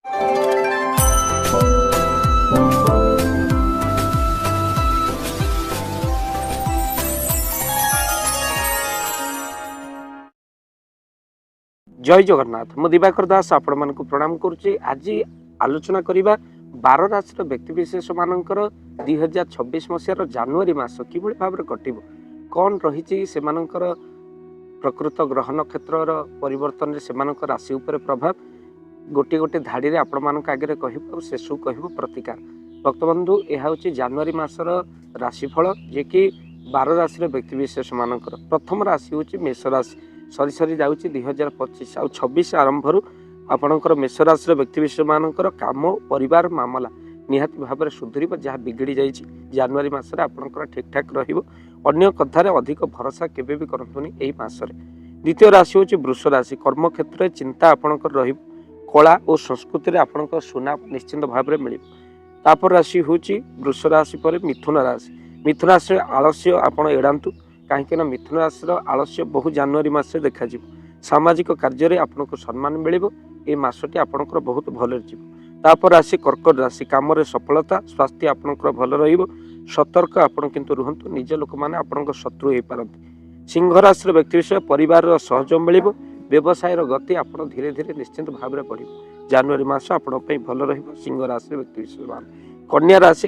जय जगन्नाथ मु दिवाकर दास आपण मान प्रणाम करुच्ची। आज आलोचना करवा 12 राशि व्यक्तिशेष मानकर 2026 मसीहार जनवरी मास कि भाव में कट कौन रही से प्रकृत ग्रह नक्षत्र परिवर्तन से राशि उपर प्रभाव गोटे गोटे धाड़ी आपण मान आगे कह शेष कह प्रतिकार। भक्तबंधु यह हूँ जनवरी मासर राशिफल जे कि 12 राशि व्यक्तिशेष मानकर प्रथम राशि हूँ मेष राशि सरी सरी जाऊँगी 2025 आ 26 आरंभ आपणकर मेष राशि व्यक्तिशेष मानकर काम परिवार मामला निहाती भाव में सुधर जहाँ बिगड़ी जाइए जनवरी मसरे आपंकर ठीक ठाक रन्य कथार अधिक भरोसा केवे भी करतुनि यही मसरे। द्वितीय राशि हूँ वृष राशि कर्म क्षेत्र में चिंता आपणकर रही कला और संस्कृति आपंकर सुना निश्चिंत भाव में मिल। तापर राशि हूँ वृष राशि पर मिथुन राशि आलस्य आपण एड़ातु कहीं मिथुन राशि आलस्य बहु जनवरी मस देखा सामाजिक कार्य आपको सम्मान मिल मसटी आपंकर बहुत भल तापर राशि कर्कट राशि कम सफलता स्वास्थ्य आपंकर भल रतर्क आपण किंतु रुहतु निज लोक मैंने आपंकर शत्रु हो पारती। सिंह राशि व्यक्तिशेष परिवार सहयोग मिल व्यवसाय गति आप धीरे धीरे निश्चिंत भाव में बढ़ जनवरी मास आप भल सिंह राशि व्यक्तिशेष मान। कन्या राशि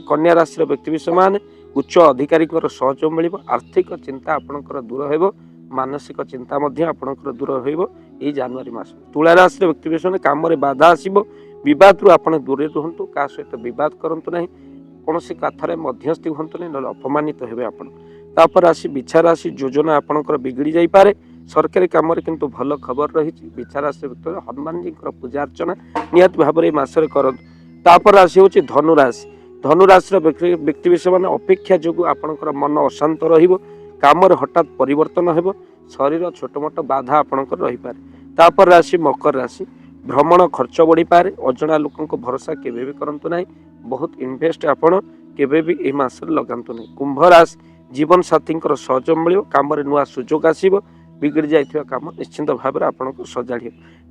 व्यक्तिशेष मान उच्च अधिकारी सहयोग मिल आर्थिक चिंता आपंकर दूर हो मानसिक चिंता आपंकर दूर हो जनवरी मास। तुला राशि व्यक्तिशेष काम बाधा आसो बद आप दूरे रुहतु क्या सहित बद करूँ ना कौन कथार मध्यस्थी हूँ ना अपमानित हे आप। राशि बिछा राशि योजना आपंकर बिगड़ी जापे सरकारी कम किंतु भल खबर रही बिछा राशि हनुमान जी पूजा अर्चना निहत भाव में मसरे करूँ। तापर राशि हूँ धनुराशि व्यक्तिशेष मान अपेक्षा जो आपंकर मन अशांत रम हठात परिवर्तन हो शरीर छोट मोट बाधा आपंकर रही पारे। तापर राशि मकर राशि भ्रमण खर्च बढ़ी पारे अजणा लोक भरोसा केवे भी करंतु नहीं बहुत इन्वेस्ट आपण केवे भी ए मासरे लगांतु नहीं। कुंभ राशि जीवन साथी सहयोग मिल कम नुआ सुजोग आसो बिगड़ी जाइथिबा काम निश्चिंत भाव में आपको सजाड़।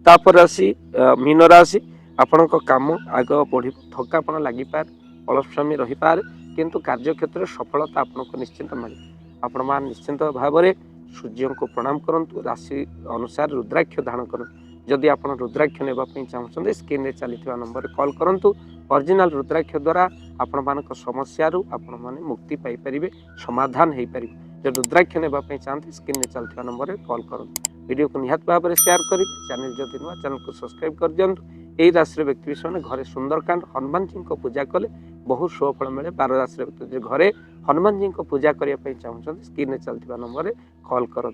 तापर राशि मीन राशि आपण काम आग बढ़ थकापण लगी पारे अलस्वामी रही पारे किंतु कार्य क्षेत्र में सफलता आपको निश्चिंत मिले। आपण मान निश्चिंत भाव में सूर्य को प्रणाम करूँ राशि अनुसार रुद्राक्ष धारण करूँ। जदि आप रुद्राक्ष नापी चाहते स्क्रीन में चली नंबर कॉल करूँ ओरिजिनल रुद्राक्ष द्वारा आपण समस्या आपण मैंने मुक्ति पाइपर समाधान हो पार। जब रुद्राक्ष नापी चाहते स्क्रीन में चलता नंबर कॉल करूँ। वीडियो को निहत भाव में शेयर करेंगे चैनल जदि नुआ चैनल को सब्सक्राइब कर दिंतु। यही राशि व्यक्तिशेष मैंने घरे सुंदरकांड हनुमान जी को पूजा कले बहुत सुफल मिले। 12 राशि व्यक्ति घरे हनुमान जी को पूजा करने चाहते स्क्रीन में चलता नंबर कॉल करूँ।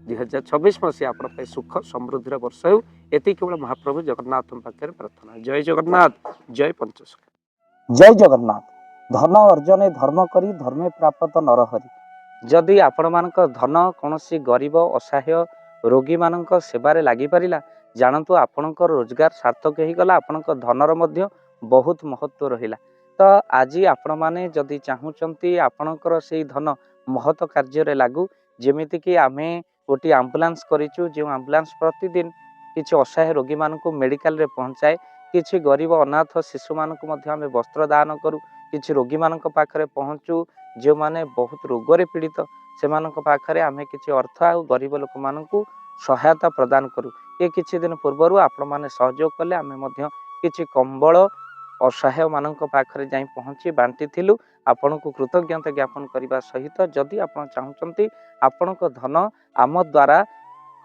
2026 मसीहा आप सुख समृद्धि वर्ष हो एति केवल महाप्रभु जगन्नाथ पाखे प्रार्थना। जय जगन्नाथ जय पंचशखा। जय जगन्नाथ। धन अर्जने धर्म करी धर्मे प्राप्त नरहरि। जदि आपण मानक धन कौन गरीब असहाय रोगी मान सेवारे लगी पारा जानतु आपणकर रोजगार सार्थक हो गला आपणक धनर मध्य बहुत महत्व रहिला। तो आज आपण माने जदि चाहूचंती आपणकर से धन महत कार्य लागू जेमिति कि आमे गोटे आम्बुलांस करिचु जो आम्बुलांस प्रतिदिन किसी असहाय रोगी मानक मेडिकल रे पहुँचाए किसी गरीब अनाथ शिशु मानक मध्य आमे वस्त्र दान करूँ किसी रोगी मानक पाखरे पहुँचू जो माने बहुत रोगरे पीड़ित से मानक पाखरे आमे किसी अर्थ आ गरीब लोक मानकू सहायता प्रदान करूँ। ये किछि दिन पूर्वर आपण माने सहयोग कले आमे मध्य किछि कंबल असहाय मानक पाखरे जाई पहुँची बांटी थिलु। आपण को कृतज्ञता ज्ञापन करने सहित जदि आपण चाहूचंती आपणक धन आम द्वारा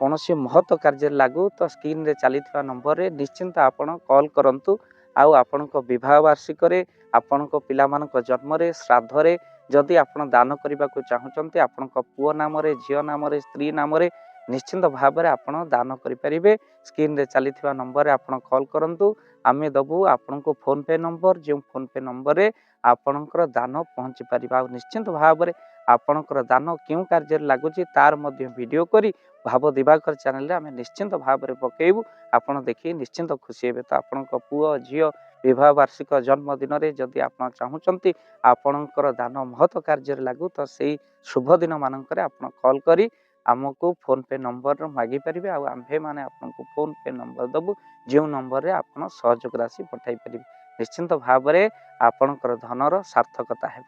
कौन महत्व कार्य लागू तो स्क्रीन रे चली नंबर रे निश्चिंत आपण कॉल करंतु। आउ आपणक विवाह वार्षिक आपणक पिला मानक जन्म रे श्राद्ध रे जदि आपण दान करने को चाहूचंती आपणक पुओ नाम रे झियो नाम रे स्त्री नाम रे निश्चिंत भाव में आपण दान करें। स्क्रीन रे चली नंबर रे आपण कॉल करंतु आमे दबु आपण को फोन पे नंबर जो फोन पे नंबर रे आपणकर दान पहुँची पारिबा। निश्चिंत भाव में आपणकर दान क्यों कार्य लगुच तार मध्य वीडियो करी भाव दिवाकर चैनल आम निश्चिंत भाव में पकेबू आपड़ देखिए निश्चिंत खुशी हे। तो आपण पुओ झील विवाह वार्षिक जन्मदिन में जदि आप चाहूँगी आपणकर दान महत्व कार्य लागू तो से शुभ दिन मानक कॉल करी आमको फोन पे नंबर मागी पारे आम्भे मैंने आपको फोन पे नंबर दबु जो नंबर रे आप सहयोग राशि पठाई पारे निश्चिंत भाव में आपणकर धनर सार्थकता है।